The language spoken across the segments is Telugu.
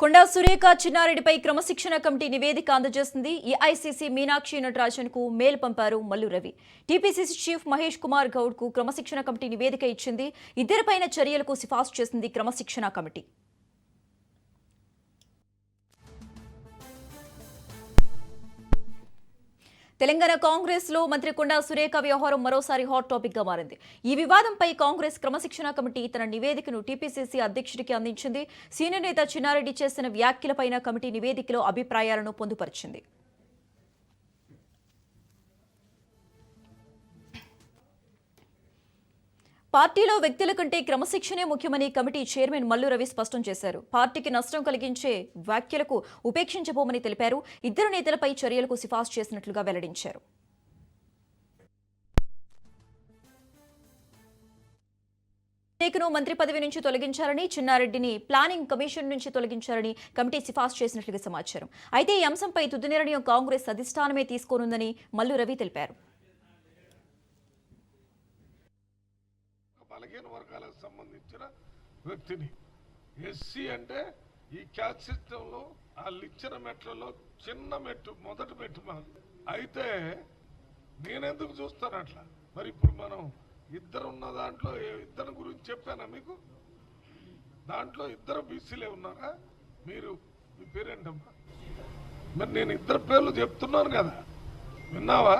కొండా సురేఖ చిన్నారెడ్డిపై క్రమశిక్షణ కమిటీ నివేదిక అందజేసింది. ఏఐసీసీ మీనాక్షి నటరాజన్ కు మెయిల్ పంపారు మల్లు రవి. టీపీసీసీ చీఫ్ మహేష్ కుమార్ గౌడ్ కు క్రమశిక్షణ కమిటీ నివేదిక ఇచ్చింది. ఇద్దరిపైన చర్యలకు సిఫార్సు చేసింది క్రమశిక్షణ కమిటీ. తెలంగాణ కాంగ్రెస్ లో మంత్రి కొండా సురేఖ వ్యవహారం మరోసారి హాట్ టాపిక్ గా మారింది. ఈ వివాదంపై కాంగ్రెస్ క్రమశిక్షణ కమిటీ తన నివేదికను టీపీసీసీ అధ్యక్షుడికి అందించింది. సీనియర్ నేత చిన్నారెడ్డి చేసిన వ్యాఖ్యలపైన కమిటీ నివేదికలో అభిప్రాయాలను పొందుపరిచింది. పార్టీలో వ్యక్తుల కంటే క్రమశిక్షణే ముఖ్యమని కమిటీ చైర్మన్ మల్లు రవి స్పష్టం చేశారు. పార్టీకి నష్టం కలిగించే వ్యాఖ్యలకు ఉపేక్షించబోమని తెలిపారు. ఇద్దరు నేతలపై చర్యలకు సిఫార్సు చేసినట్లుగా వెల్లడించారు. సురేఖను మంత్రి పదవి నుంచి తొలగించాలని, చిన్నారెడ్డిని ప్లానింగ్ కమిషన్ నుంచి తొలగించాలని కమిటీ సిఫార్సు చేసినట్లుగా సమాచారం. అయితే ఈ అంశంపై తుది నిర్ణయం కాంగ్రెస్ అధిష్టానమే తీసుకోనుందని మల్లు రవి తెలిపారు. బలహీన వర్గాలకు సంబంధించిన వ్యక్తిని ఎస్సీ అంటే ఈ క్యాస్ట్ సిస్టంలో వాళ్ళు ఇచ్చిన మెట్లలో చిన్న మెట్టు, మొదటి మెట్టు మాది. అయితే నేనెందుకు చూస్తాను అట్లా? మరి ఇప్పుడు మనం ఇద్దరు ఉన్న దాంట్లో ఇద్దరు గురించి చెప్పానా మీకు? దాంట్లో ఇద్దరు బీసీలే ఉన్నారా? మీరు మీ పేరేంటమ్మా? మరి నేను ఇద్దరు పేర్లు చెప్తున్నాను కదా, విన్నావా?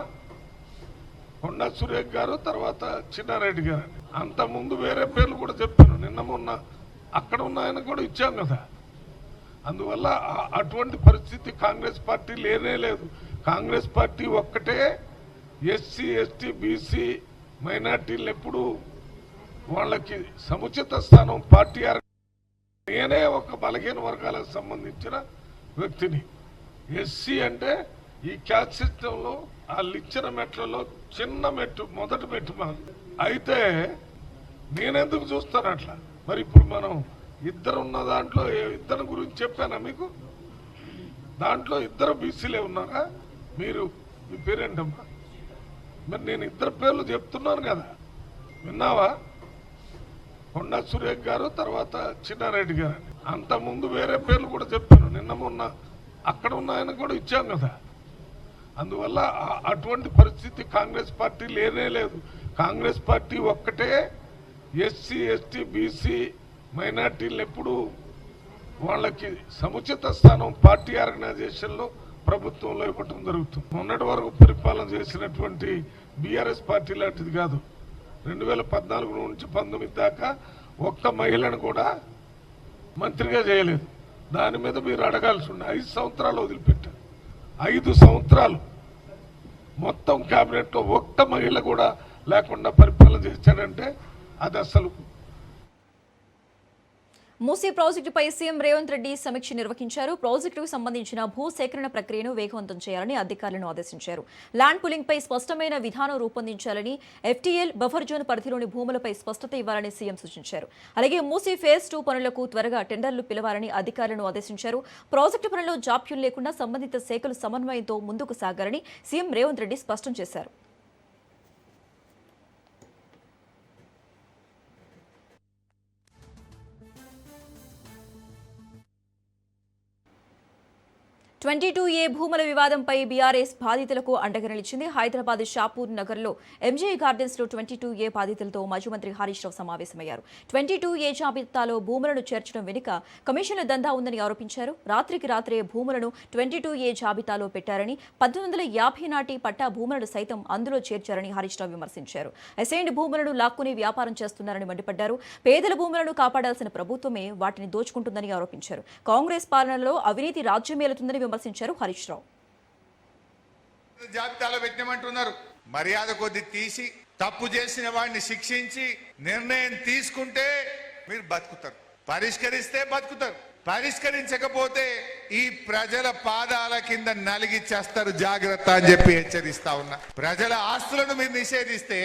కొండా సురేఖ గారు, తర్వాత చిన్నారెడ్డి గారు. అంతకుముందు వేరే పేర్లు కూడా చెప్పాను. నిన్న మొన్న అక్కడ ఉన్న ఆయన కూడా ఇచ్చాం కదా. అందువల్ల అటువంటి పరిస్థితి కాంగ్రెస్ పార్టీ లేనే లేదు. కాంగ్రెస్ పార్టీ ఒక్కటే ఎస్సీ, ఎస్టీ, బీసీ, మైనార్టీలు ఎప్పుడు వాళ్ళకి సముచిత స్థానం పార్టీ. నేనే ఒక బలహీన వర్గాలకు సంబంధించిన వ్యక్తిని. ఎస్సీ అంటే ఈ క్యాస్ట్ సిస్టంలో వాళ్ళు ఇచ్చిన మెట్లలో చిన్న మెట్టు, మొదటి మెట్టు మాది. అయితే నేనెందుకు చూస్తాను అట్లా? మరి ఇప్పుడు మనం ఇద్దరు ఉన్న దాంట్లో ఇద్దరు గురించి చెప్పానా మీకు? దాంట్లో ఇద్దరు బీసీలే ఉన్నారా? మీరు మీ పేరేంటమ్మా? మరి నేను ఇద్దరు పేర్లు చెప్తున్నాను కదా, విన్నావా? కొండా సురేఖ గారు, తర్వాత చిన్నారెడ్డి గారు. అంతకుముందు వేరే పేర్లు కూడా చెప్పాను. నిన్న మొన్న అక్కడ ఉన్న ఆయన కూడా ఇచ్చాం కదా. అందువల్ల అటువంటి పరిస్థితి కాంగ్రెస్ పార్టీ లేనే లేదు. కాంగ్రెస్ పార్టీ ఒక్కటే ఎస్సీ, ఎస్టీ, బీసీ, మైనార్టీలు ఎప్పుడు వాళ్ళకి సముచిత స్థానం పార్టీ ఆర్గనైజేషన్లో, ప్రభుత్వంలో ఇవ్వటం జరుగుతుంది. మొన్నటి వరకు పరిపాలన చేసినటువంటి బీఆర్ఎస్ పార్టీ లాంటిది కాదు. 2014 నుంచి 19 దాకా ఒక్క మహిళను కూడా మంత్రిగా చేయలేదు. దాని మీద మీరు అడగాల్సి ఉండే. 5 సంవత్సరాలు వదిలిపెట్టారు. 5 సంవత్సరాలు మొత్తం క్యాబినెట్లో ఒక్క మహిళ కూడా లేకుండా పరిపాలన చేశాడంటే అది అసలు. మూసీ ప్రాజెక్టుపై సీఎం రేవంత్ రెడ్డి సమీక్ష నిర్వహించారు. ప్రాజెక్టుకు సంబంధించిన భూసేకరణ ప్రక్రియను వేగవంతం చేయాలని అధికారులను ఆదేశించారు. ల్యాండ్ పూలింగ్ పై స్పష్టమైన విధానం రూపొందించాలని, ఎఫ్టీఎల్, బఫర్ జోన్ పరిధిలోని భూములపై స్పష్టత ఇవ్వాలని సీఎం సూచించారు. అలాగే మూసీ ఫేజ్ 2 పనులకు త్వరగా టెండర్లు పిలవాలని అధికారులను ఆదేశించారు. ప్రాజెక్టు పనుల్లో జాప్యం లేకుండా సంబంధిత శాఖలు సమన్వయంతో ముందుకు సాగాలని సీఎం రేవంత్ రెడ్డి స్పష్టం చేశారు. 22A భూముల వివాదంపై బీఆర్ఎస్ బాధితులకు అండగా నిలిచింది. హైదరాబాద్ షాపూర్ నగర్లో ఎంజే గార్డెన్స్ లో 22A బాధితులతో మాజీ మంత్రి హరీష్ రావు సమావేశమయ్యారు. 22A జాబితాలో భూములను చేర్చడం వెనుక కమిషన్ల దందా ఉందని ఆరోపించారు. రాత్రికి రాత్రే భూములను 22A జాబితాలో పెట్టారని, 1950 నాటి పట్టా భూములను సైతం అందులో చేర్చారని హరీష్ రావు విమర్శించారు. అసైన్డ్ భూములను లాక్కుని వ్యాపారం చేస్తున్నారని మండిపడ్డారు. పేదల భూములను కాపాడాల్సిన ప్రభుత్వమే వాటిని దోచుకుంటుందని ఆరోపించారు. కాంగ్రెస్ పాలనలో అవినీతి రాజ్యమేలుతుందని విమర్శించారు హరీష్ రావు. జాబితాలో పెట్టినమంటున్నారు. మర్యాద కొద్ది తీసి తప్పు చేసిన వాడిని శిక్షించి నిర్ణయం తీసుకుంటే మీరు బతుకుతారు, పరిష్కరిస్తే బతుకుతారు. పరిష్కరించకపోతే ఈ ప్రజల పాదాల కింద నలిగిచ్చేస్తారు. జాగ్రత్త అని చెప్పి హెచ్చరిస్తా ఉన్నా. ప్రజల ఆస్తులను మీరు నిషేధిస్తే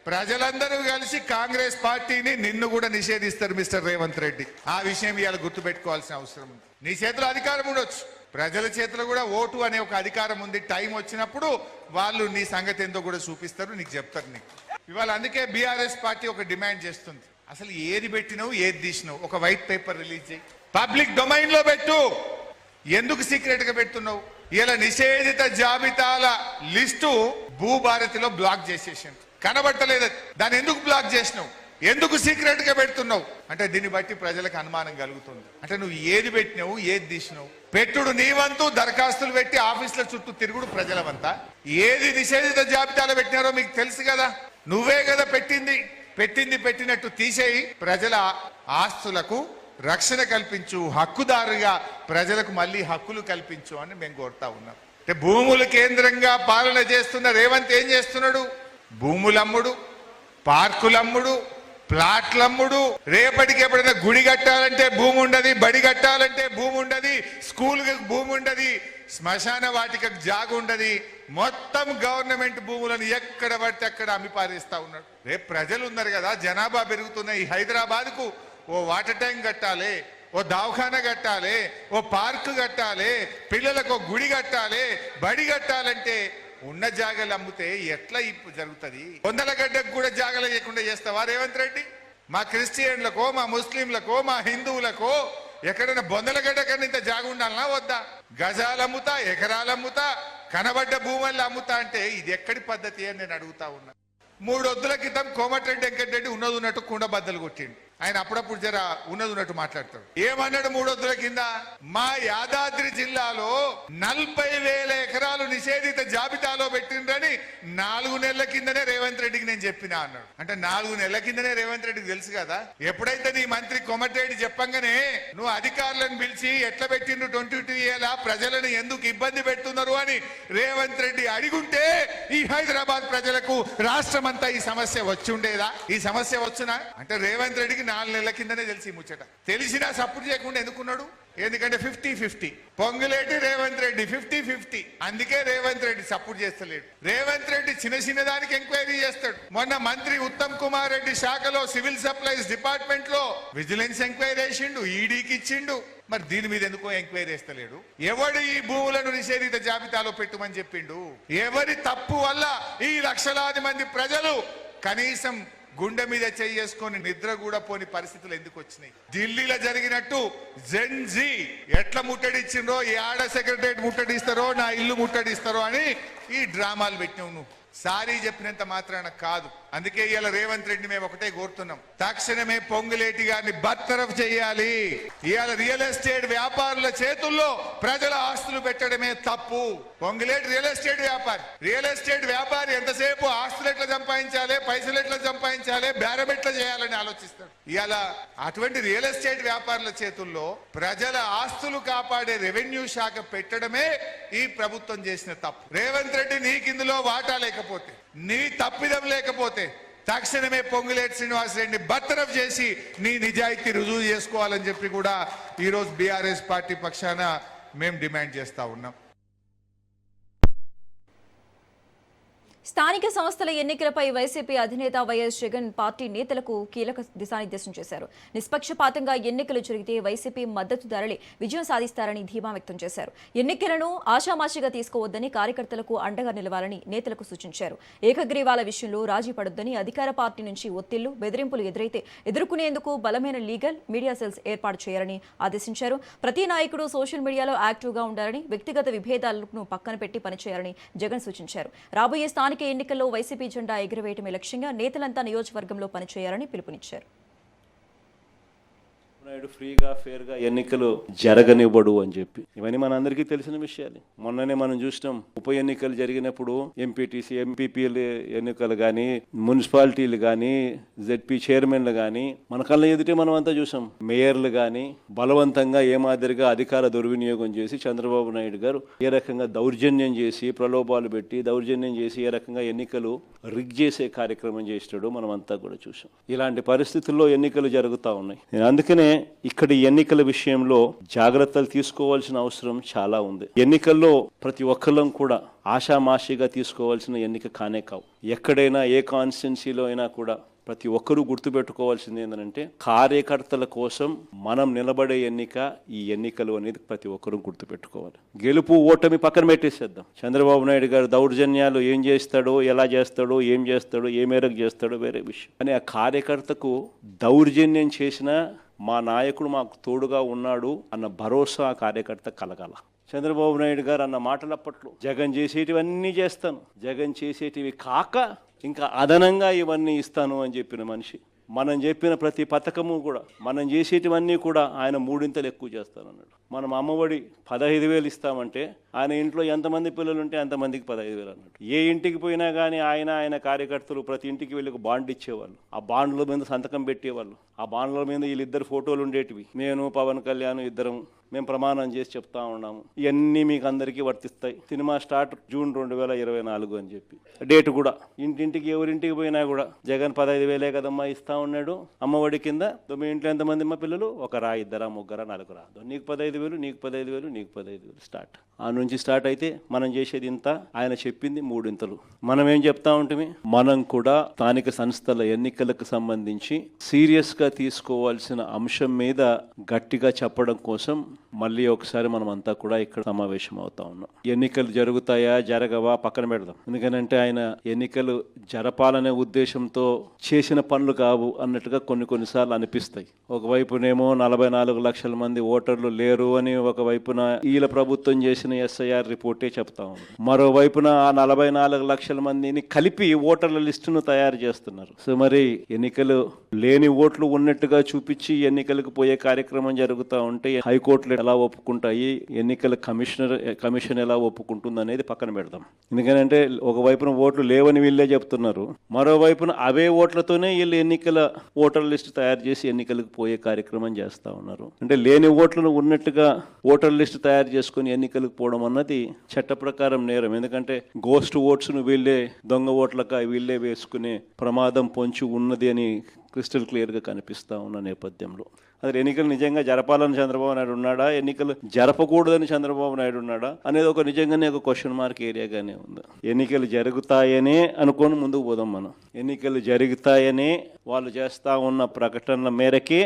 ప్రజలందరూ కలిసి కాంగ్రెస్ పార్టీని, నిన్ను కూడా నిషేధిస్తారు మిస్టర్ రేవంత్ రెడ్డి. ఆ విషయం ఇవాళ గుర్తుపెట్టుకోవాల్సిన అవసరం ఉంది. నీ చేతిలో అధికారం ఉండొచ్చు, ప్రజల చేతిలో కూడా ఓటు అనే ఒక అధికారం ఉంది. టైం వచ్చినప్పుడు వాళ్ళు నీ సంగతి ఏందో కూడా చూపిస్తారు, నీకు చెప్తారు. నీకు ఇవాళ అందుకే బీఆర్ఎస్ పార్టీ ఒక డిమాండ్ చేస్తుంది. అసలు ఏది పెట్టినావు ఏది తీసినావు ఒక వైట్ పేపర్ రిలీజ్ చేయి, పబ్లిక్ డొమైన్ లో పెట్టు. ఎందుకు సీక్రెట్ గా పెడుతున్నావు? ఇలా నిషేధిత జాబితాల లిస్టు భూభారతిలో బ్లాక్ చేసేసాను, కనబట్టలేదు. దాన్ని ఎందుకు బ్లాక్ చేసినావు? ఎందుకు సీక్రెట్ గా పెడుతున్నావు అంటే దీన్ని బట్టి ప్రజలకు అనుమానం కలుగుతుంది. అంటే నువ్వు ఏది పెట్టినావు ఏది తీసినావు, పెట్టుడు నీ వంతు, దరఖాస్తులు పెట్టి ఆఫీసుల చుట్టూ తిరుగుడు ప్రజల వంత. ఏది నిషేధిత జాబితాలో పెట్టినారో మీకు తెలుసు కదా, నువ్వే కదా పెట్టినట్టు తీసేయి, ప్రజల ఆస్తులకు రక్షణ కల్పించు, హక్కుదారుగా ప్రజలకు మళ్ళీ హక్కులు కల్పించు అని మేము కోరుతా ఉన్నాం. అంటే భూములు కేంద్రంగా పాలన చేస్తున్న రేవంత్ ఏం చేస్తున్నాడు? భూములమ్ముడు, పార్కులమ్ముడు, ప్లాట్లమ్ముడు. రేపటికి ఎప్పుడైనా గుడి కట్టాలంటే భూమి ఉండదు, బడి కట్టాలంటే భూమి ఉండదు, స్కూల్కి భూమి ఉండదు, శ్మశాన వాటికకు జాగు ఉండదు. మొత్తం గవర్నమెంట్ భూములను ఎక్కడ పడితే అక్కడ అమ్మి పారేస్తా ఉన్నాడు. రేపు ప్రజలు ఉన్నారు కదా, జనాభా పెరుగుతున్న ఈ హైదరాబాద్ కు ఓ వాటర్ ట్యాంక్ కట్టాలి, ఓ దవాఖానా కట్టాలి, ఓ పార్కు కట్టాలి, పిల్లలకు గుడి కట్టాలి, బడి కట్టాలంటే ఉన్న జాగలు అమ్మితే ఎట్లా ఇప్పుడు జరుగుతుంది? వందల గడ్డకు కూడా జాగలు లేకుండా చేస్తావా రేవంత్ రెడ్డి? మా క్రిస్టియన్లకో, మా ముస్లింలకో, మా హిందువులకో ఎక్కడైనా బొందలగడ్డ కన్నా ఇంత జాగ ఉండాలనా వద్దా? గజాలు అమ్ముతా, ఎకరాలు అమ్ముతా, కనబడ్డ భూములు అమ్ముతా అంటే ఇది ఎక్కడి పద్ధతి అని నేను అడుగుతా ఉన్నా. 3 వద్దుల క్రితం కోమటిరెడ్డి వెంకటరెడ్డి ఉన్నది ఉన్నట్టు కుండ బద్దలు కొట్టిండు. ఆయన అప్పుడప్పుడు జర ఉన్నది ఉన్నట్టు మాట్లాడతాడు. ఏమన్నాడు 3 వద్దుల కింద? మా యాదాద్రి జిల్లాలో 40,000 ఎకరాలు నిషేధిత జాబితాలో పెట్టిండ్రని 4 నెలల కిందనే రేవంత్ రెడ్డికి నేను చెప్పినా అన్నాడు. అంటే 4 నెలల కిందనే రేవంత్ రెడ్డికి తెలుసు కదా. ఎప్పుడైతే నీ మంత్రి కోమటిరెడ్డి చెప్పంగానే నువ్వు అధికారులను పిలిచి ఎట్లా పెట్టిండ్రు 22 ఏళ్ళ ప్రజలను ఎందుకు ఇబ్బంది పెడుతున్నారు అని రేవంత్ రెడ్డి అడిగుంటే ఈ హైదరాబాద్ ప్రజలకు రాష్ట్రం అంతా ఈ సమస్య వచ్చి ఉండేదా? ఈ సమస్య వచ్చునా? అంటే రేవంత్ రెడ్డికి 4 నెలల కిందనే తెలిసి ముచ్చట. తెలిసినా సపోర్ట్ చేయకుండా ఎందుకున్నాడు? ఎందుకంటే 50-50 పొంగులేటి రేవంత్ రెడ్డి 50-50. అందుకే రేవంత్ రెడ్డి సపోర్ట్ చేస్తలేడు. రేవంత్ రెడ్డి చిన్న దానికి ఎంక్వైరీ చేస్తాడు. మొన్న మంత్రి ఉత్తమ్ కుమార్ రెడ్డి శాఖలో సివిల్ సప్లైస్ డిపార్ట్మెంట్ లో విజిలెన్స్ ఎంక్వైరీ చేసిండు, ఈడీకి ఇచ్చిండు. మరి దీని మీద ఎందుకో ఎంక్వైరీ చేస్తలేడు? ఎవడు ఈ భూములను నిషేధిత జాబితాలో పెట్టుమని చెప్పిండు? ఎవరి తప్పు వల్ల ఈ లక్షలాది మంది ప్రజలు కనీసం గుండె మీద చేసుకొని నిద్ర కూడా పోని పరిస్థితులు ఎందుకు వచ్చినాయి? ఢిల్లీలో జరిగినట్టు జెన్జీ ఎట్లా ముట్టడిచ్చిండ్రో, ఆడ సెక్రటరేట్ ముట్టడిస్తారో, నా ఇల్లు ముట్టడిస్తారో అని ఈ డ్రామాలు పెట్టినావు నువ్వు. సారీ చెప్పినంత మాత్రాన కాదు. అందుకే ఇవాళ రేవంత్ రెడ్డి మేము ఒకటే కోరుతున్నాం, తక్షణమే పొంగులేటి గారిని బర్తరఫ్ చేయాలి. ఇవాళ రియల్ ఎస్టేట్ వ్యాపారుల చేతుల్లో ప్రజల ఆస్తులు పెట్టడమే తప్పు. పొంగులేటి రియల్ ఎస్టేట్ వ్యాపారి ఎంతసేపు ఆస్తులు ఎట్లా సంపాదించాలి, పైసలు ఎట్లా సంపాదించాలి, బేరం ఎట్లా చేయాలని ఆలోచిస్తాడు. ఇవాళ అటువంటి రియల్ ఎస్టేట్ వ్యాపారుల చేతుల్లో ప్రజల ఆస్తులు కాపాడే రెవెన్యూ శాఖ పెట్టడమే ఈ ప్రభుత్వం చేసిన తప్పు. రేవంత్ రెడ్డి నీకు ఇందులో వాటా లేకపోతే, నీ తప్పిదం లేకపోతే తక్షణమే పొంగులేటి శ్రీనివాసరెడ్డిని బర్తరఫ్ చేసి నీ నిజాయితీ రుజువు చేసుకోవాలని చెప్పి కూడా ఈరోజు బీఆర్ఎస్ పార్టీ పక్షాన మేము డిమాండ్ చేస్తా ఉన్నాం. స్థానిక సంస్థల ఎన్నికలపై వైసీపీ అధినేత వైఎస్ జగన్ పార్టీ నేతలకు కీలక దిశానిర్దేశం చేశారు. నిష్పక్షపాతంగా ఎన్నికలు జరిగితే వైసీపీ మద్దతుదారులే విజయం సాధిస్తారని ధీమా వ్యక్తం చేశారు. ఎన్నికలను ఆషామాషిగా తీసుకోవద్దని, కార్యకర్తలకు అండగా నిలవాలని నేతలకు సూచించారు. ఏకగ్రీవాల విషయంలో రాజీ పడొద్దని, అధికార పార్టీ నుంచి ఒత్తిళ్లు, బెదిరింపులు ఎదురైతే ఎదుర్కొనేందుకు బలమైన లీగల్, మీడియా సెల్స్ ఏర్పాటు చేయాలని ఆదేశించారు. ప్రతి నాయకుడు సోషల్ మీడియాలో యాక్టివ్గా ఉండాలని, వ్యక్తిగత విభేదాలను పక్కన పెట్టి పనిచేయాలని జగన్ సూచించారు. రాబోయే స్థానిక ఎన్నికల్లో వైసీపీ జెండా ఎగురవేయటమే లక్ష్యంగా నేతలంతా నియోజకవర్గంలో పనిచేయాలని పిలుపునిచ్చారు. ఫ్రీగా ఫేర్గా ఎన్నికలు జరగనివ్వడు అని చెప్పి ఇవన్నీ మన అందరికీ తెలిసిన విషయాలు. మొన్ననే మనం చూసినాం, ఉప ఎన్నికలు జరిగినప్పుడు ఎంపీటీసీ, ఎంపీపీలు ఎన్నికలు కానీ, మున్సిపాలిటీలు కానీ, జెడ్పీ చైర్మన్లు కానీ మన కళ్ళ ఎదుటే మనం అంతా చూసాం. మేయర్లు కానీ బలవంతంగా ఏ మాదిరిగా అధికార దుర్వినియోగం చేసి చంద్రబాబు నాయుడు గారు ఏ రకంగా దౌర్జన్యం చేసి, ప్రలోభాలు పెట్టి దౌర్జన్యం చేసి ఏ రకంగా ఎన్నికలు రిగ్ చేసే కార్యక్రమం చేస్తాడో మనం అంతా కూడా చూసాం. ఇలాంటి పరిస్థితుల్లో ఎన్నికలు జరుగుతూ ఉన్నాయి. అందుకనే ఇక్కడ ఎన్నికల విషయంలో జాగ్రత్తలు తీసుకోవాల్సిన అవసరం చాలా ఉంది. ఎన్నికల్లో ప్రతి ఒక్కళ్ళం కూడా ఆషామాషిగా తీసుకోవాల్సిన ఎన్నిక కానే కావు. ఎక్కడైనా ఏ కాన్స్టిట్యున్సీలో అయినా కూడా ప్రతి ఒక్కరూ గుర్తుపెట్టుకోవాల్సింది ఏంటంటే కార్యకర్తల కోసం మనం నిలబడే ఎన్నిక ఈ ఎన్నికలు అనేది ప్రతి ఒక్కరూ గుర్తుపెట్టుకోవాలి. గెలుపు ఓటమి పక్కన పెట్టేసేద్దాం. చంద్రబాబు నాయుడు గారు దౌర్జన్యాలు ఏం చేస్తాడో, ఎలా చేస్తాడో, ఏ మేరకు చేస్తాడో వేరే విషయం. కానీ ఆ కార్యకర్తకు దౌర్జన్యం చేసిన మా నాయకుడు మాకు తోడుగా ఉన్నాడు అన్న భరోసా ఆ కార్యకర్త కలగాల. చంద్రబాబు నాయుడు గారు అన్న మాటలు అప్పట్లో జగన్ చేసేటివన్నీ చేస్తాను, జగన్ చేసేటివి కాక ఇంకా అదనంగా ఇవన్నీ ఇస్తాను అని చెప్పిన మనిషి. మనం చెప్పిన ప్రతి పథకము కూడా, మనం చేసేటివన్నీ కూడా ఆయన 3 ఇంతలు ఎక్కువ చేస్తానన్నాడు. మనం అమ్మఒడి 15,000 ఇస్తామంటే ఆయన ఇంట్లో ఎంతమంది పిల్లలు ఉంటే అంతమందికి 15,000 అన్నాడు. ఏ ఇంటికి పోయినా కానీ ఆయన కార్యకర్తలు ప్రతి ఇంటికి వెళ్ళి ఒక బాండ్ ఇచ్చేవాళ్ళు. ఆ బాండ్ల మీద సంతకం పెట్టేవాళ్ళు. ఆ బాండ్ల మీద వీళ్ళిద్దరు ఫోటోలు ఉండేటివి. నేను పవన్ కళ్యాణ్ ఇద్దరం మేము ప్రమాణం చేసి చెప్తా ఉన్నాము, ఇవన్నీ మీకు అందరికీ వర్తిస్తాయి. సినిమా స్టార్ట్ జూన్ 2024 అని చెప్పి డేట్ కూడా. ఇంటింటికి ఎవరింటికి పోయినా కూడా జగన్ 15,000 కదమ్మా ఇస్తా ఉన్నాడు అమ్మఒడి కింద. మీ ఇంట్లో ఎంతమంది అమ్మ పిల్లలు? 1, 2, 3, 4. నీకు 15,000, నీకు 15,000, నీకు 15,000 స్టార్ట్. ఆ నుంచి స్టార్ట్ అయితే మనం చేసేది ఇంత, ఆయన చెప్పింది 3 ఇంతలు. మనం ఏం చెప్తా ఉంటుంది, మనం కూడా స్థానిక సంస్థల ఎన్నికలకు సంబంధించి సీరియస్గా తీసుకోవాల్సిన అంశం మీద గట్టిగా చెప్పడం కోసం మళ్ళీ ఒకసారి మనం అంతా కూడా ఇక్కడ సమావేశం అవుతా ఉన్నాం. ఎన్నికలు జరుగుతాయా జరగవా పక్కన పెడదాం. ఎందుకంటే ఆయన ఎన్నికలు జరపాలనే ఉద్దేశంతో చేసిన పనులు కావు అన్నట్టుగా కొన్నిసార్లు అనిపిస్తాయి. ఒకవైపునేమో 44 లక్షల మంది ఓటర్లు లేరు అని ఒకవైపున వీళ్ళ ప్రభుత్వం చేసిన SIR రిపోర్టే చెప్తా ఉంది. మరోవైపున ఆ 44 లక్షల మందిని కలిపి ఓటర్ల లిస్టును తయారు చేస్తున్నారు. సో మరి ఎన్నికలు లేని ఓట్లు ఉన్నట్టుగా చూపించి ఎన్నికలకు పోయే కార్యక్రమం జరుగుతూ ఉంటే హైకోర్టులు ఎలా ఒప్పుకుంటాయి, ఎన్నికల కమిషన్ ఎలా ఒప్పుకుంటుంది అనేది పక్కన పెడదాం. ఎందుకంటే ఒకవైపున ఓట్లు లేవని వీళ్ళే చెప్తున్నారు, మరోవైపున అవే ఓట్లతోనే వీళ్ళు ఎన్నికల ఓటర్ లిస్టు తయారు చేసి ఎన్నికలకు పోయే కార్యక్రమం చేస్తూ ఉన్నారు. అంటే లేని ఓట్లను ఉన్నట్టుగా ఓటర్ లిస్టు తయారు చేసుకుని ఎన్నికలకు పోవడం అన్నది చట్ట ప్రకారం నేరం. ఎందుకంటే గోస్ట్ ఓట్స్ను వీళ్ళే దొంగ ఓట్లక వీళ్ళే వేసుకునే ప్రమాదం పొంచి ఉన్నది అని క్రిస్టల్ క్లియర్గా కనిపిస్తూ ఉన్న నేపథ్యంలో అసలు ఎన్నికలు నిజంగా జరపాలని చంద్రబాబు నాయుడు ఉన్నాడా, ఎన్నికలు జరపకూడదని చంద్రబాబు నాయుడు ఉన్నాడా అనేది నిజంగానే ఒక క్వశ్చన్ మార్క్ ఏరియాగానే ఉంది. ఎన్నికలు జరుగుతాయనే అనుకొని ముందుకు పోదాం. మనం ఎన్నికలు జరుగుతాయనే వాళ్ళు చేస్తూ ఉన్న ప్రకటనల మేరకే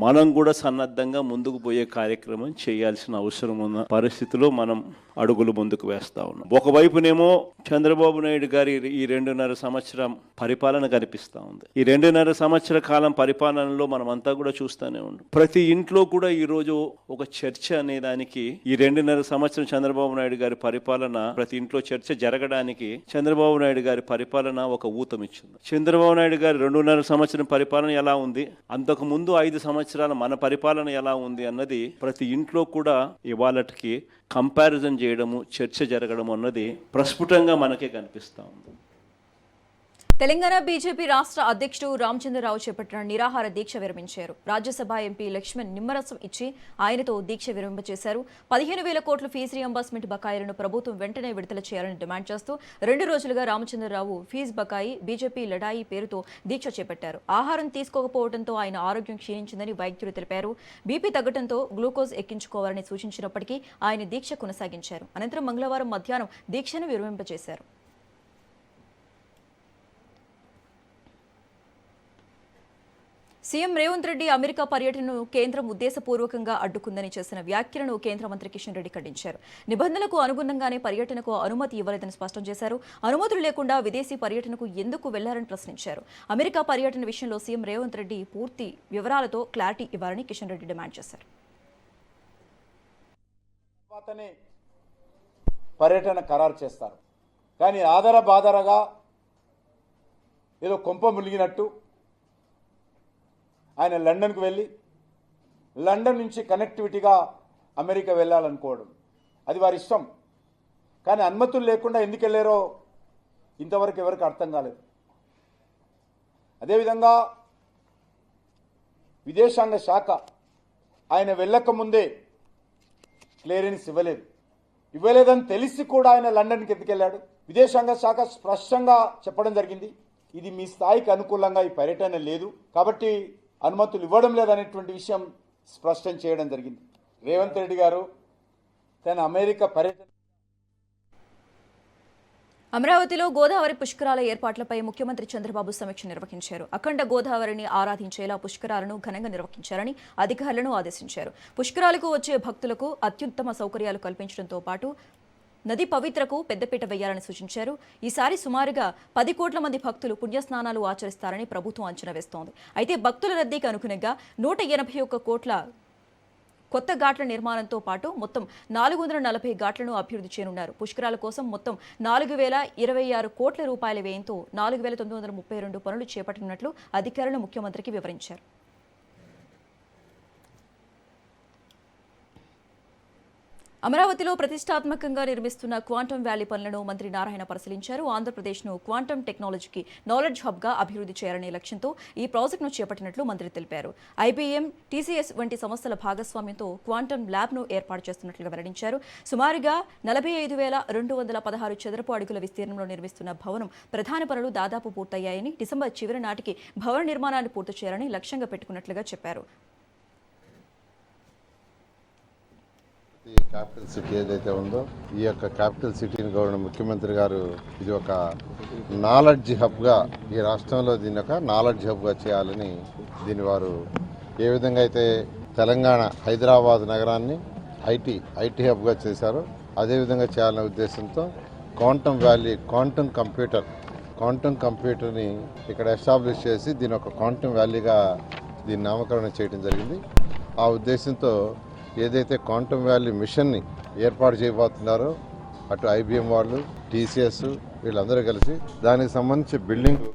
మనం కూడా సన్నద్ధంగా ముందుకు పోయే కార్యక్రమం చేయాల్సిన అవసరం ఉన్న పరిస్థితిలో మనం అడుగులు ముందుకు వేస్తూ ఉన్నాం. ఒకవైపునేమో చంద్రబాబు నాయుడు గారి ఈ 2.5 సంవత్సరం పరిపాలన కనిపిస్తూ ఉంది. ఈ 2.5 సంవత్సర కాలం పరిపాలనలో మనం అంతా కూడా చూస్తూనే ఉన్నాం. ప్రతి ఇంట్లో కూడా ఈరోజు ఒక చర్చ అనే దానికి ఈ 2.5 సంవత్సరం చంద్రబాబు నాయుడు గారి పరిపాలన, ప్రతి ఇంట్లో చర్చ జరగడానికి చంద్రబాబు నాయుడు గారి పరిపాలన ఒక ఊతమిచ్చింది. చంద్రబాబు నాయుడు గారి 2.5 సంవత్సరం పరిపాలన ఎలా ఉంది, అంతకు ముందు 5 సంవత్సరాల మన పరిపాలన ఎలా ఉంది అన్నది ప్రతి ఇంట్లో కూడా ఇవాళకి కంపారిజన్ చేయడము, చర్చ జరగడం అన్నది ప్రస్ఫుటంగా మనకే కనిపిస్తూ ఉంది. తెలంగాణ బీజేపీ రాష్ట్ర అధ్యక్షుడు రామచంద్రరావు చేపట్టిన నిరాహార దీక్ష విరమించారు. రాజ్యసభ ఎంపీ లక్ష్మణ్ నిమ్మరసం ఇచ్చి ఆయనతో దీక్ష విరమింపచేశారు. 15,000 కోట్ల ఫీజు రియంబర్స్మెంట్ బకాయిలను ప్రభుత్వం వెంటనే విడుదల చేయాలని డిమాండ్ చేస్తూ 2 రోజులుగా రామచంద్రరావు ఫీజు బకాయి బీజేపీ లడాయి పేరుతో దీక్ష చేపట్టారు. ఆహారం తీసుకోకపోవడంతో ఆయన ఆరోగ్యం క్షీణించిందని వైద్యులు తెలిపారు. బీపీ తగ్గడంతో గ్లూకోజ్ ఎక్కించుకోవాలని సూచించినప్పటికీ ఆయన దీక్ష కొనసాగించారు. అనంతరం మంగళవారం మధ్యాహ్నం దీక్షను విరమింపచేశారు. సీఎం రేవంత్ రెడ్డి అమెరికా పర్యటనను కేంద్రం ఉద్దేశపూర్వకంగా అడ్డుకుందని చేసిన వ్యాఖ్యలను కేంద్ర మంత్రి కిషన్ రెడ్డి ఖండించారు. నిబంధనలకు అనుగుణంగానే పర్యటనకు అనుమతి ఇవ్వలేదని స్పష్టం చేశారు. అనుమతులు లేకుండా విదేశీ పర్యటనకు ఎందుకు వెళ్లారని ప్రశ్నించారు. అమెరికా పర్యటన విషయంలో సీఎం రేవంత్ రెడ్డి పూర్తి వివరాలతో క్లారిటీ ఇవ్వాలని కిషన్ రెడ్డి డిమాండ్ చేశారు. పర్యటన ఖరారు చేస్తారు, కానీ ఆధారబాధారగా ఏదో కొంప ములిగినట్టు ఆయన లండన్కు వెళ్ళి లండన్ నుంచి కనెక్టివిటీగా అమెరికా వెళ్ళాలనుకోవడం అది వారి ఇష్టం. కానీ అనుమతులు లేకుండా ఎందుకు వెళ్ళారో ఇంతవరకు ఎవరికి అర్థం కాలేదు. అదేవిధంగా విదేశాంగ శాఖ ఆయన వెళ్ళకముందే క్లియరెన్స్ ఇవ్వలేదని తెలిసి కూడా ఆయన లండన్కి ఎందుకు వెళ్ళాడు? విదేశాంగ శాఖ స్పష్టంగా చెప్పడం జరిగింది, ఇది మీ స్థాయికి అనుకూలంగా ఈ పర్యటన లేదు కాబట్టి అనుమతులు ఇవ్వడం లేదనేటువంటి విషయం స్పష్టం చేయడం జరిగింది. రేవంత్ రెడ్డి గారు తన అమెరికా పర్యటన అమరావతిలో గోదావరి పుష్కరాల ఏర్పాట్లపై ముఖ్యమంత్రి చంద్రబాబు సమీక్ష నిర్వహించారు. అఖండ గోదావరిని ఆరాధించేలా పుష్కరాలను ఘనంగా నిర్వహించారని అధికారులను ఆదేశించారు. పుష్కరాలకు వచ్చే భక్తులకు అత్యుత్తమ సౌకర్యాలు కల్పించడంతో పాటు నది పవిత్రకు పెద్దపీట వేయాలని సూచించారు. ఈసారి సుమారుగా 10 కోట్ల మంది భక్తులు పుణ్యస్నానాలు ఆచరిస్తారని ప్రభుత్వం అంచనా వేస్తోంది. అయితే భక్తుల రద్దీకి అనుగుణంగా 181 కోట్ల కొత్త ఘాట్ల నిర్మాణంతో పాటు మొత్తం 440 ఘాట్లను అభివృద్ధి చేయనున్నారు. పుష్కరాల కోసం మొత్తం 4026 కోట్ల రూపాయల వ్యయంతో 4932 పనులు చేపట్టనున్నట్లు అధికారులు ముఖ్యమంత్రికి వివరించారు. అమరావతిలో ప్రతిష్టాత్మకంగా నిర్మిస్తున్న క్వాంటమ్ వ్యాలీ పనులను మంత్రి నారాయణ పరిశీలించారు. ఆంధ్రప్రదేశ్ను క్వాంటమ్ టెక్నాలజీకి నాలెడ్జ్ హబ్గా అభివృద్ధి చేయాలనే లక్ష్యంతో ఈ ప్రాజెక్టును చేపట్టినట్లు మంత్రి తెలిపారు. ఐబీఎం, టీసీఎస్ వంటి సంస్థల భాగస్వామ్యంతో క్వాంటమ్ ల్యాబ్ను ఏర్పాటు చేస్తున్నట్లుగా వెల్లడించారు. సుమారుగా 45,216 చదరపు అడుగుల విస్తీర్ణంలో నిర్మిస్తున్న భవనం ప్రధాన పనులు దాదాపు పూర్తయ్యాయని, డిసెంబర్ చివరి నాటికి భవన నిర్మాణాన్ని పూర్తి చేయాలని లక్ష్యంగా పెట్టుకున్నట్లుగా చెప్పారు. ఈ క్యాపిటల్ సిటీ ఏదైతే ఉందో ఈ యొక్క క్యాపిటల్ సిటీని గవర్నర్ ముఖ్యమంత్రి గారు ఇది ఒక నాలెడ్జ్ హబ్గా ఈ రాష్ట్రంలో దీన్ని ఒక నాలెడ్జ్ హబ్గా చేయాలని దీన్ని వారు ఏ విధంగా అయితే తెలంగాణ హైదరాబాద్ నగరాన్ని ఐటీ హబ్గా చేశారో అదేవిధంగా చేయాలనే ఉద్దేశంతో క్వాంటమ్ వ్యాలీ క్వాంటమ్ కంప్యూటర్ని ఇక్కడ ఎస్టాబ్లిష్ చేసి దీని ఒక క్వాంటమ్ వ్యాలీగా దీన్ని నామకరణం చేయడం జరిగింది. ఆ ఉద్దేశంతో ఏదైతే క్వాంటమ్ వ్యాలీ మిషన్ని ఏర్పాటు చేయబోతున్నారో అటు ఐబీఎం వాళ్ళు, టీసీఎస్ వీళ్ళందరూ కలిసి దానికి సంబంధించి బిల్డింగ్.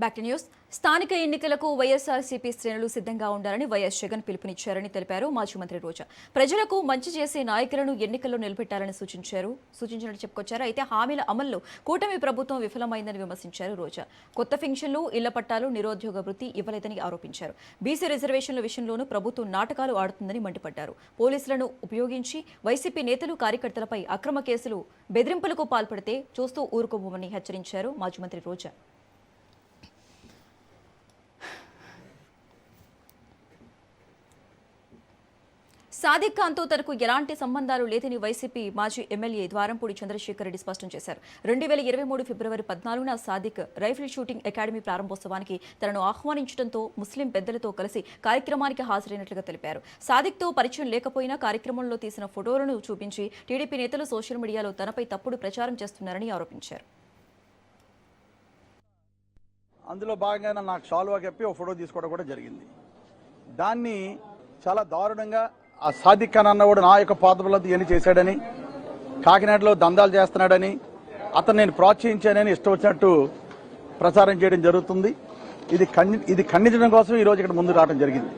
Back to news. స్థానిక ఎన్నికలకు వైఎస్ఆర్సీపీ శ్రేణులు సిద్ధంగా ఉండాలని వైఎస్ జగన్ పిలుపునిచ్చారని తెలిపారు మాజీ మంత్రి రోజా. ప్రజలకు మంచి చేసే నాయకులను ఎన్నికల్లో నిలబెట్టాలని సూచించినట్టు చెప్పుకొచ్చారు. అయితే హామీల అమల్లో కూటమి ప్రభుత్వం విఫలమైందని విమర్శించారు రోజా. కొత్త పెన్షన్లు, ఇళ్ల పట్టాలు, నిరుద్యోగ వృత్తి ఇవ్వలేదని ఆరోపించారు. బీసీ రిజర్వేషన్ల విషయంలోనూ ప్రభుత్వం నాటకాలు ఆడుతుందని మండిపడ్డారు. పోలీసులను ఉపయోగించి వైసీపీ నేతలు, కార్యకర్తలపై అక్రమ కేసులు, బెదిరింపులకు పాల్పడితే చూస్తూ ఊరుకోబోమని హెచ్చరించారు మాజీ మంత్రి రోజా. సాదిక్ ఖాన్తో తనకు ఎలాంటి సంబంధాలు లేదని వైసీపీ మాజీ ఎమ్మెల్యే ద్వారంపూడి చంద్రశేఖర్ రెడ్డి స్పష్టం చేశారు. 2023 ఫిబ్రవరి 14న సాదిక్ రైఫిల్ షూటింగ్ అకాడమీ ప్రారంభోత్సవానికి తనను ఆహ్వానించడంతో ముస్లిం పెద్దలతో కలిసి కార్యక్రమానికి హాజరైనట్లుగా తెలిపారు. సాదిక్తో పరిచయం లేకపోయినా కార్యక్రమంలో తీసిన ఫోటోలను చూపించి టీడీపీ నేతలు సోషల్ మీడియాలో తనపై తప్పుడు ప్రచారం చేస్తున్నారని ఆరోపించారు. అందులో భాగంగా నాకు షాల్వా కప్పి ఒక ఫోటో తీసుకోవడం కూడా జరిగింది. దాన్ని చాలా దారుణంగా ఆ సాదిక్ ఖాన్ అన్నవాడు నా యొక్క పాదబలంతో ఇవన్నీ చేశాడని, కాకినాడలో దందాలు చేస్తున్నాడని, అతను నేను ప్రోత్సహించానని ఇష్టం వచ్చినట్టు ప్రచారం చేయడం జరుగుతుంది. ఇది ఖండించడం కోసం ఈ రోజు ఇక్కడ ముందు రావడం జరిగింది.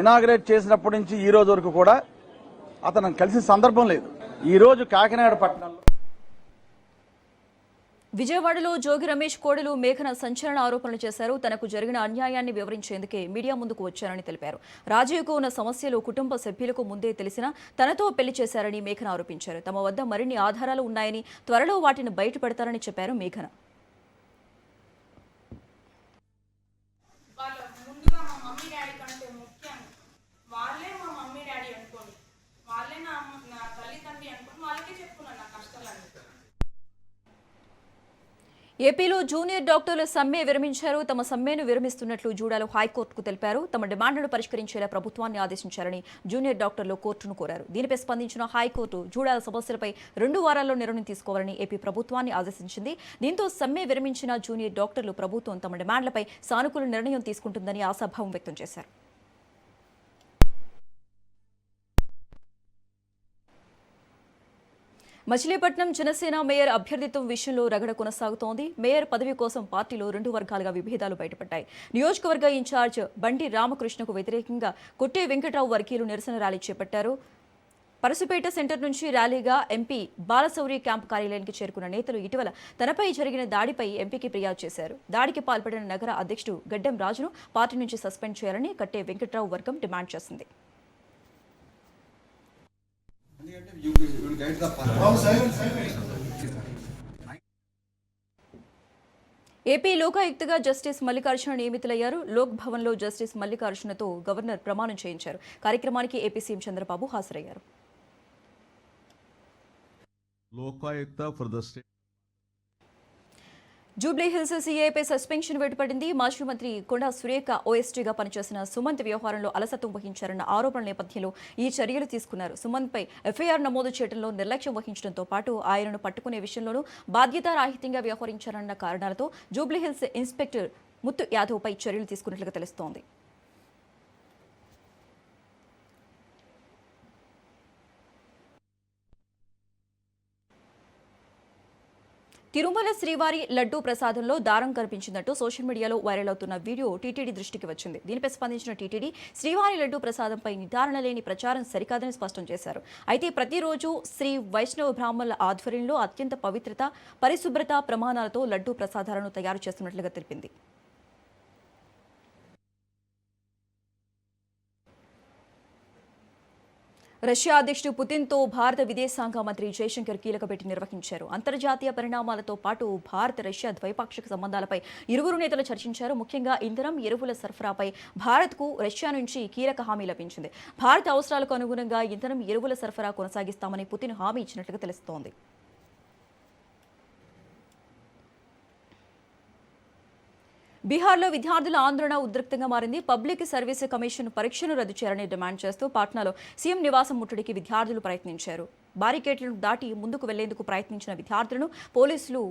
ఇనాగ్రేట్ చేసినప్పటి నుంచి ఈ రోజు వరకు కూడా అతను కలిసిన సందర్భం లేదు. ఈ రోజు కాకినాడ పట్టణంలో విజయవాడలో జోగి రమేష్ కోడలు మేఘన సంచలన ఆరోపణలు చేశారు. తనకు జరిగిన అన్యాయాన్ని వివరించేందుకే మీడియా ముందుకు వచ్చారని తెలిపారు. రాజీవ్కు ఉన్న సమస్యలు కుటుంబ సభ్యులకు ముందే తెలిసినా తనతో పెళ్లి చేశారని మేఘన ఆరోపించారు. తమ వద్ద మరిన్ని ఆధారాలు ఉన్నాయని, త్వరలో వాటిని బయటపెడతారని చెప్పారు మేఘన. ఏపీలో జూనియర్ డాక్టర్లు సమ్మె విరమించారు. తమ సమ్మెను విరమిస్తున్నట్లు జూడాలో హైకోర్టుకు తెలిపారు. తమ డిమాండ్లను పరిష్కరించేలా ప్రభుత్వాన్ని ఆదేశించాలని జూనియర్ డాక్టర్లు కోర్టును కోరారు. దీనిపై స్పందించిన హైకోర్టు జూడాల సమస్యలపై 2 వారాల్లో నిర్ణయం తీసుకోవాలని ఏపీ ప్రభుత్వాన్ని ఆదేశించింది. దీంతో సమ్మె విరమించిన జూనియర్ డాక్టర్లు ప్రభుత్వం తమ డిమాండ్లపై సానుకూల నిర్ణయం తీసుకుంటుందని ఆశాభావం వ్యక్తం చేశారు. మచిలీపట్నం జనసేన మేయర్ అభ్యర్థిత్వం విషయంలో రగడ కొనసాగుతోంది. మేయర్ పదవి కోసం పార్టీలో 2 వర్గాలుగా విభేదాలు బయటపడ్డాయి. నియోజకవర్గ ఇన్ఛార్జ్ బండి రామకృష్ణకు వ్యతిరేకంగా కొట్టే వెంకట్రావు వర్గీయులు నిరసన ర్యాలీ చేపట్టారు. పరసుపేట సెంటర్ నుంచి ర్యాలీగా ఎంపీ బాలశౌరి క్యాంపు కార్యాలయానికి చేరుకున్న నేతలు ఇటీవల తనపై జరిగిన దాడిపై ఎంపీకి ఫిర్యాదు చేశారు. దాడికి పాల్పడిన నగర అధ్యక్షుడు గడ్డెం రాజును పార్టీ నుంచి సస్పెండ్ చేయాలని కట్టే వెంకట్రావు వర్గం డిమాండ్ చేసింది. ఏపీ లోకాయుక్తగా జస్టిస్ మల్లికార్జున నియమితులయ్యారు. లోక్ భవన్లో జస్టిస్ మల్లికార్జునతో గవర్నర్ ప్రమాణం చేయించారు. కార్యక్రమానికి ఏపీ సీఎం చంద్రబాబు హాజరయ్యారు. Lokayukta for the state. Jubilee Hills సీఏపై సస్పెన్షన్ వేటుపడింది. మాజీ మంత్రి కొండా సురేఖ ఓఎస్టీగా పనిచేసిన సుమంత్ వ్యవహారంలో అలసత్వం వహించారన్న ఆరోపణల నేపథ్యంలో ఈ చర్యలు తీసుకున్నారు. సుమంత్పై ఎఫ్ఐఆర్ నమోదు చేయడంలో నిర్లక్ష్యం వహించడంతో పాటు ఆయనను పట్టుకునే విషయంలోనూ బాధ్యతారాహిత్యంగా వ్యవహరించారన్న కారణాలతో జూబ్లీహిల్స్ ఇన్స్పెక్టర్ ముత్తు యాదవ్పై చర్యలు తీసుకున్నట్లుగా తెలుస్తోంది. తిరుమల శ్రీవారి లడ్డూ ప్రసాదంలో దారం కనిపించిందంటూ సోషల్ మీడియాలో వైరల్ అవుతున్న వీడియో టీటీడీ దృష్టికి వచ్చింది. దీనిపై స్పందించిన టీటీడీ శ్రీవారి లడ్డూ ప్రసాదంపై నిర్ధారణ లేని ప్రచారం సరికాదని స్పష్టం చేశారు. అయితే ప్రతిరోజు శ్రీ వైష్ణవ బ్రాహ్మణుల ఆధ్వర్యంలో అత్యంత పవిత్రత, పరిశుభ్రత ప్రమాణాలతో లడ్డూ ప్రసాదాలను తయారు చేస్తున్నట్లుగా తెలిపింది. రష్యా అధ్యక్షుడు పుతిన్తో భారత విదేశాంగ మంత్రి జయశంకర్ కీలక భేటీ నిర్వహించారు. అంతర్జాతీయ పరిణామాలతో పాటు భారత్ రష్యా ద్వైపాక్షిక సంబంధాలపై ఇరువురు నేతలు చర్చించారు. ముఖ్యంగా ఇంధనం, ఎరువుల సరఫరాపై భారత్కు రష్యా నుంచి కీలక హామీ లభించింది. భారత అవసరాలకు అనుగుణంగా ఇంధనం, ఎరువుల సరఫరా కొనసాగిస్తామని పుతిన్ హామీ ఇచ్చినట్లుగా తెలుస్తోంది. బీహార్లో విద్యార్థుల ఆందోళన ఉద్రిక్తంగా మారింది. పబ్లిక్ సర్వీస్ కమిషన్ పరీక్షను రద్దు చేయాలని డిమాండ్ చేస్తూ పాట్నాలో సీఎం నివాసం ముట్టడికి విద్యార్థులు ప్రయత్నించారు. బారికేడ్లను దాటి ముందుకు వెళ్లేందుకు ప్రయత్నించిన విద్యార్థులను పోలీసులు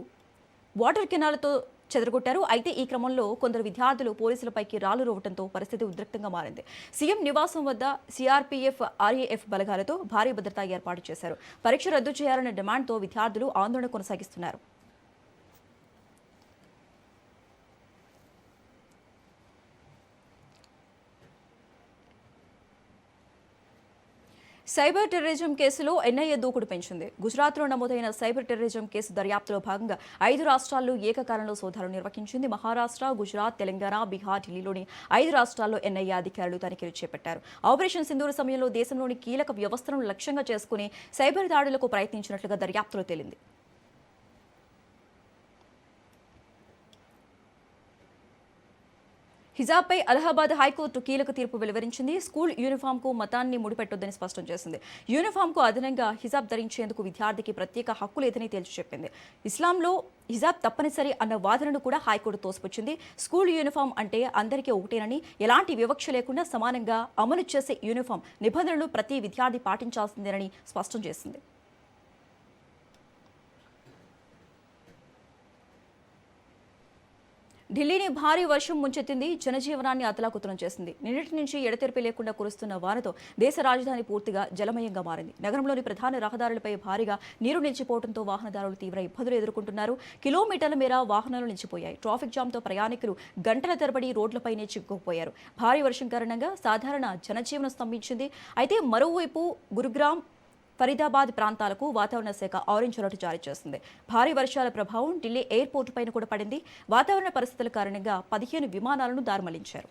వాటర్ కెనాలతో చెదరగొట్టారు. అయితే ఈ క్రమంలో కొందరు విద్యార్థులు పోలీసులపైకి రాళ్లు రువ్వడంతో పరిస్థితి ఉద్రిక్తంగా మారింది. సీఎం నివాసం వద్ద సీఆర్పీఎఫ్, ఆర్ఏఎఫ్ బలగాలతో భారీ భద్రతా ఏర్పాటు చేశారు. పరీక్ష రద్దు చేయాలనే డిమాండ్తో విద్యార్థులు ఆందోళన కొనసాగిస్తున్నారు. సైబర్ టెర్రరిజం కేసులో ఎన్ఐఏ దూకుడు పెంచింది. గుజరాత్లో నమోదైన సైబర్ టెర్రరిజం కేసు దర్యాప్తులో భాగంగా 5 రాష్ట్రాల్లో ఏకకాలంలో సోదాలు నిర్వహించింది. మహారాష్ట్ర, గుజరాత్, తెలంగాణ, బీహార్, ఢిల్లీలోని 5 రాష్ట్రాల్లో ఎన్ఐఏ అధికారులు తనిఖీలు చేపట్టారు. ఆపరేషన్ సింధూర్ సమయంలో దేశంలోని కీలక వ్యవస్థలను లక్ష్యంగా చేసుకుని సైబర్ దాడులకు ప్రయత్నించినట్లుగా దర్యాప్తులో తేలింది. హిజాబ్పై అలహాబాద్ హైకోర్టు కీలక తీర్పు వెలువరించింది. స్కూల్ యూనిఫామ్కు మతాన్ని ముడిపెట్టొద్దని స్పష్టం చేసింది. యూనిఫామ్కు అదనంగా హిజాబ్ ధరించేందుకు విద్యార్థికి ప్రత్యేక హక్కు లేదని తేల్చి చెప్పింది. ఇస్లాంలో హిజాబ్ తప్పనిసరి అన్న వాదనను కూడా హైకోర్టు తోసిపుచ్చింది. స్కూల్ యూనిఫామ్ అంటే అందరికీ ఒకటేనని, ఎలాంటి వివక్ష లేకుండా సమానంగా అమలు చేసే యూనిఫామ్ నిబంధనలు ప్రతి విద్యార్థి పాటించాల్సిందేనని స్పష్టం చేసింది. ఢిల్లీని భారీ వర్షం ముంచెత్తింది. జనజీవనాన్ని అతలాకుతలం చేసింది. నిన్నటి నుంచి ఎడతెరిపి లేకుండా కురుస్తున్న వానతో దేశ రాజధాని పూర్తిగా జలమయంగా మారింది. నగరంలోని ప్రధాన రహదారులపై భారీగా నీరు నిలిచిపోవడంతో వాహనదారులు తీవ్ర ఇబ్బందులు ఎదుర్కొంటున్నారు. కిలోమీటర్ల మేర వాహనాలు నిలిచిపోయాయి. ట్రాఫిక్ జామ్తో ప్రయాణికులు గంటల తరబడి రోడ్లపైనే చిక్కుకుపోయారు. భారీ వర్షం కారణంగా సాధారణ జనజీవనం స్తంభించింది. అయితే మరోవైపు గురుగ్రామ్, ఫరీదాబాద్ ప్రాంతాలకు వాతావరణ శాఖ ఆరెంజ్ అలర్ట్ జారీ చేసింది. భారీ వర్షాల ప్రభావం ఢిల్లీ ఎయిర్పోర్టు పైన కూడా పడింది. వాతావరణ పరిస్థితుల కారణంగా 15 విమానాలను దారిమళ్లించారు.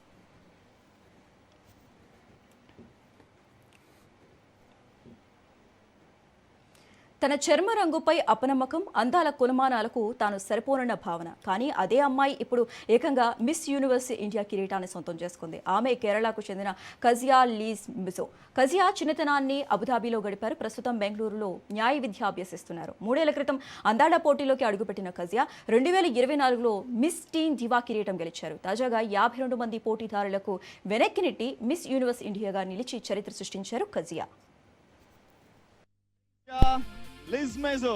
తన చర్మ రంగుపై అపనమ్మకం, అందాల కొనుమానాలకు తాను సరిపోనన్న భావన. కానీ అదే అమ్మాయి ఇప్పుడు ఏకంగా మిస్ యూనివర్స్ ఇండియా కిరీటాన్ని సొంతం చేసుకుంది. ఆమె కేరళకు చెందిన కజియా లీజ్ మిజో. కజియా చిన్నతనాన్ని అబుదాబిలో గడిపారు. ప్రస్తుతం బెంగళూరులో న్యాయ విద్య అభ్యసిస్తున్నారు. 3 ఏళ్ల క్రితం అందాల పోటీలోకి అడుగుపెట్టిన కజియా 2024లో మిస్ టీన్ దివా కిరీటం గెలిచారు. తాజాగా 52 మంది పోటీదారులకు వెనక్కి నెట్టి మిస్ యూనివర్స్ ఇండియాగా నిలిచి చరిత్ర సృష్టించారు కజియా. Liz Mezzo.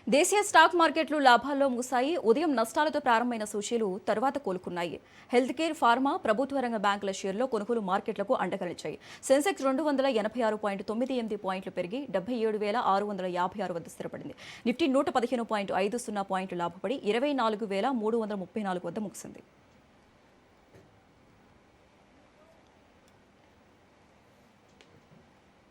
దేశీయ స్టాక్ మార్కెట్లు లాభాల్లో ముగిశాయి. ఉదయం నష్టాలతో ప్రారంభమైన సూచీలు తర్వాత కోలుకున్నాయి. హెల్త్ కేర్, ఫార్మా, ప్రభుత్వ రంగ బ్యాంకుల షేర్లో కొనుగోలు మార్కెట్లకు అండగలిచాయి. సెన్సెక్స్ 286.98 పాయింట్లు పెరిగి 77,656 వద్ద స్థిరపడింది. నిఫ్టీ 115.50 పాయింట్లు లాభపడి 24,334 వద్ద ముగిసింది.